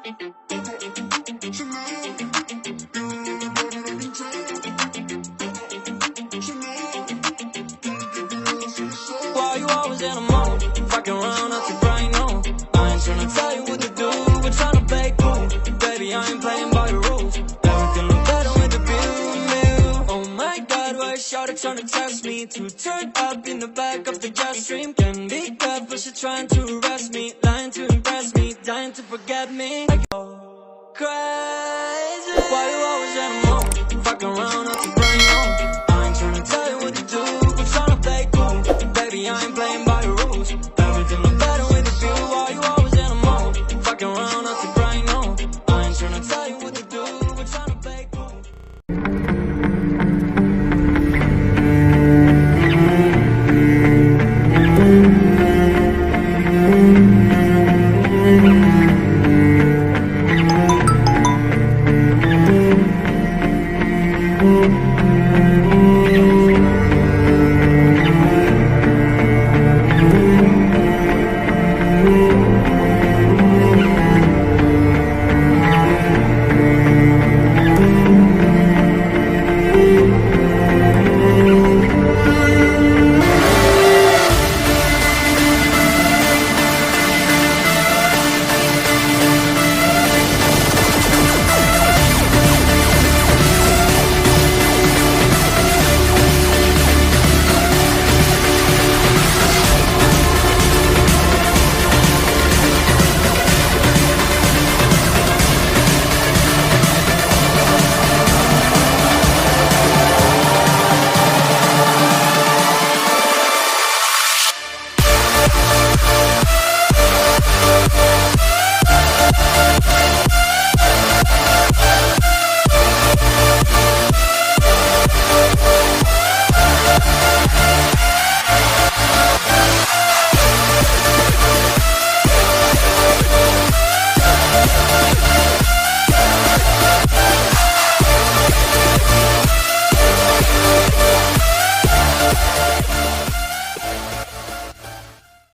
Why you always in a mode? Fucking around out your brain, no. I ain't tryna tell you what to do, we're tryna play cool. Baby, I ain't playing by your rules. Everything look better with the view. Oh my god, why is shawty tryna test me? To turn up in the back of the jet stream. Can be good, but she trying to arrest me. Lying to impress me, dying to forget me. I go crazy. Why you always in a mode? Fucking around out your brain, no. I ain't tryna tell you what to do, we're tryna play cool. Baby, I ain't playing by your rules. Everything look better with the view. Why you always in a mode? Fucking around out your brain, no. I ain't tryna tell you what to do, we're tryna play cool.